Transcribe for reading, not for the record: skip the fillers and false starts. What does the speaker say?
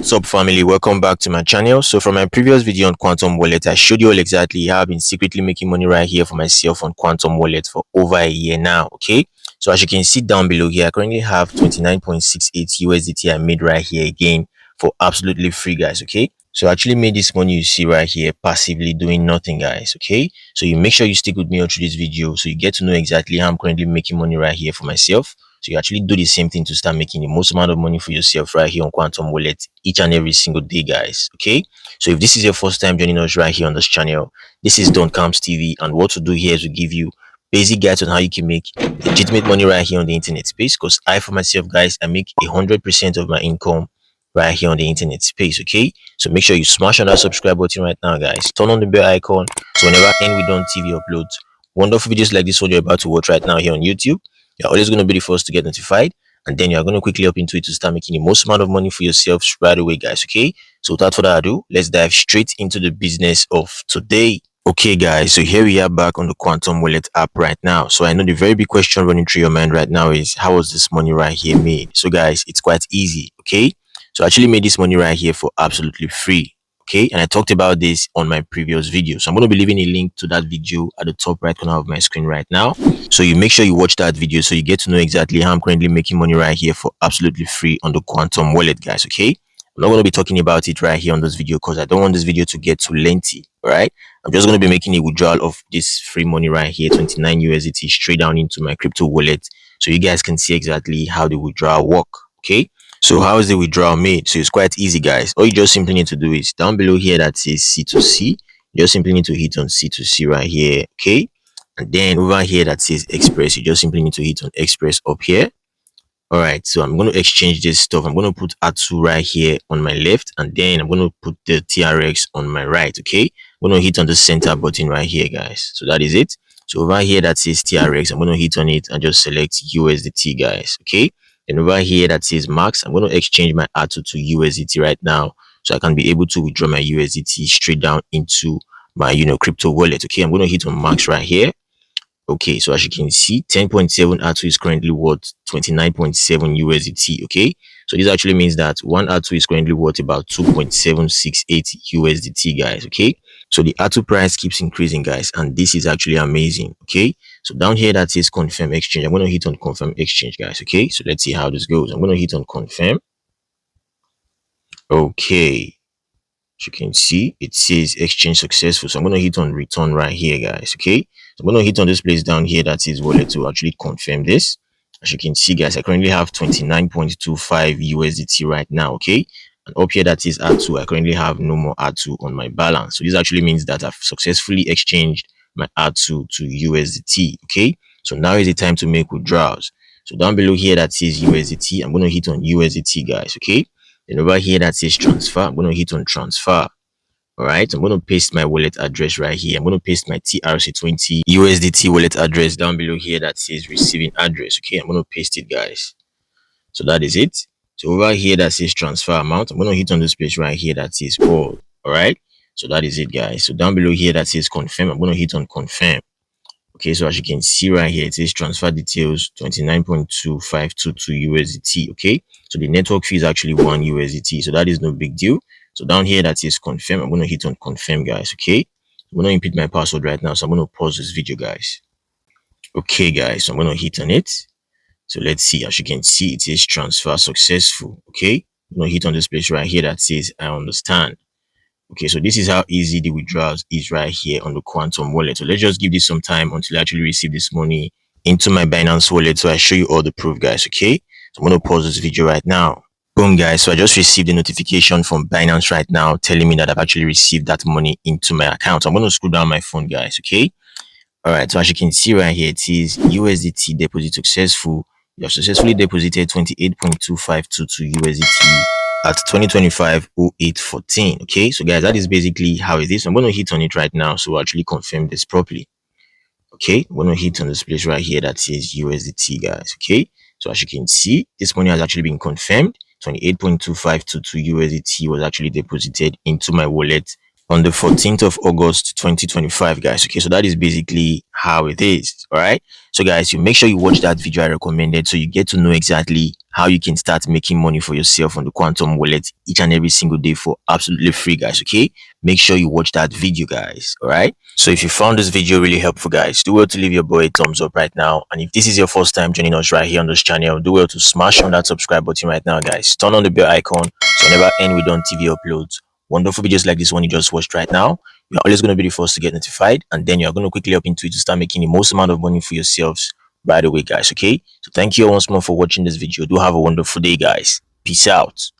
What's up, family? Welcome back to my channel. So from my previous video on Quantum Wallet, I showed you all exactly how I've been secretly making money right here for myself on Quantum Wallet for over a year now. Okay, so as you can see down below here, I currently have 29.68 USDT I made right here again for absolutely free, guys. Okay, so I actually made this money you see right here passively doing nothing, guys. Okay, so you make sure you stick with me all through this video so you get to know exactly how I'm currently making money right here for myself. So you actually do the same thing to start making the most amount of money for yourself right here on Quantum Wallet each and every single day, guys. Okay, so if this is your first time joining us right here on this channel, this is Don Camps TV, and what to do here is to give you basic guides on how you can make legitimate money right here on the internet space. Because I, for myself, guys, I make 100% of my income right here on the internet space. Okay, so make sure you smash on that subscribe button right now, guys. Turn on the bell icon so whenever we Don TV uploads wonderful videos like this one you're about to watch right now here on YouTube, you're always going to be the first to get notified, and then you're going to quickly up into it to start making the most amount of money for yourself right away, guys. Okay, so without further ado, let's dive straight into the business of today. Okay, guys, so here we are back on the Quantum Wallet app right now. So I know the very big question running through your mind right now is, how was this money right here made? So guys, it's quite easy. Okay, so I actually made this money right here for absolutely free. Okay, and I talked about this on my previous video, so I'm going to be leaving a link to that video at the top right corner of my screen right now, so you make sure you watch that video so you get to know exactly how I'm currently making money right here for absolutely free on the Quantum Wallet, guys. Okay, I'm not going to be talking about it right here on this video because I don't want this video to get too lengthy. All right, I'm just going to be making a withdrawal of this free money right here, 29 USDT, straight down into my crypto wallet, so you guys can see exactly how the withdrawal work. Okay, so how is the withdrawal made? So it's quite easy, guys. All you just simply need to do is down below here that says C2C, you just simply need to hit on C2C right here. Okay, and then over here that says Express, you just simply need to hit on Express up here. All right, so I'm going to exchange this stuff. I'm going to put R2 right here on my left, and then I'm going to put the TRX on my right. Okay, I'm going to hit on the center button right here, guys. So that is it. So over here that says TRX, I'm going to hit on it and just select USDT, guys. Okay, and over here that says max, I'm going to exchange my R2 to USDT right now, so I can be able to withdraw my USDT straight down into my crypto wallet. Okay, I'm going to hit on max right here. Okay, so as you can see, 10.7 R2 is currently worth 29.7 USDT. Okay, so this actually means that one R2 is currently worth about 2.768 USDT, guys. Okay, so the R2 price keeps increasing, guys, and this is actually amazing. Okay, so down here that says confirm exchange, I'm going to hit on confirm exchange, guys. Okay, so let's see how this goes. I'm going to hit on confirm. Okay, as you can see, it says exchange successful, so I'm going to hit on return right here, guys. Okay, so I'm going to hit on this place down here that says wallet to actually confirm this. As you can see, guys, I currently have 29.25 USDT right now. Okay, and up here that says R2, I currently have no more R2 on my balance, so this actually means that I've successfully exchanged my R2 to USDT. Okay, so now is the time to make withdrawals. So down below here that says USDT, I'm going to hit on USDT, guys. Okay, then over here that says transfer, I'm going to hit on transfer. All right, I'm going to paste my wallet address right here. I'm going to paste my TRC20 USDT wallet address down below here that says receiving address. Okay, I'm going to paste it, guys. So that is it. So over here that says transfer amount, I'm going to hit on this place right here that says all. All right, so that is it, guys. So down below here that says confirm, I'm going to hit on confirm. Okay, so as you can see right here, it says transfer details 29.2522 USDT. Okay, so the network fee is actually 1 USDT, so that is no big deal. So down here that says confirm, I'm going to hit on confirm, guys. Okay, I'm going to input my password right now, so I'm going to pause this video, guys. Okay, guys, so I'm going to hit on it. So let's see. As you can see, it says transfer successful. Okay, I'm going to hit on this place right here that says I understand. Okay, so this is how easy the withdrawals is right here on the Quantum Wallet. So let's just give this some time until I actually receive this money into my Binance wallet, so I show you all the proof, guys. Okay, so I'm going to pause this video right now. Boom, guys, so I just received a notification from Binance right now telling me that I've actually received that money into my account. So I'm going to scroll down my phone, guys. Okay, all right, so as you can see right here, it is USDT deposit successful. You have successfully deposited 28.2522 USDT at 2025-0814. Okay, so guys, that is basically how it is. I'm going to hit on it right now so we'll actually confirm this properly. Okay, I'm going to hit on this place right here that says USDT, guys. Okay, so as you can see, this money has actually been confirmed. 28.2522 USDT was actually deposited into my wallet on the 14th of August 2025, guys. Okay, so that is basically how it is. All right, so guys, you make sure you watch that video I recommended so you get to know exactly how you can start making money for yourself on the Quantum wallet each and every single day for absolutely free, guys. Okay, make sure you watch that video, guys. All right, so if you found this video really helpful, guys, do well to leave your boy a thumbs up right now. And if this is your first time joining us right here on this channel, do well to smash on that subscribe button right now, guys. Turn on the bell icon so whenever any we done TV uploads wonderful videos like this one you just watched right now, you're always going to be the first to get notified, and then you're going to quickly up into it to start making the most amount of money for yourselves right away, guys. Okay, so thank you once more for watching this video. Do have a wonderful day, guys. Peace out.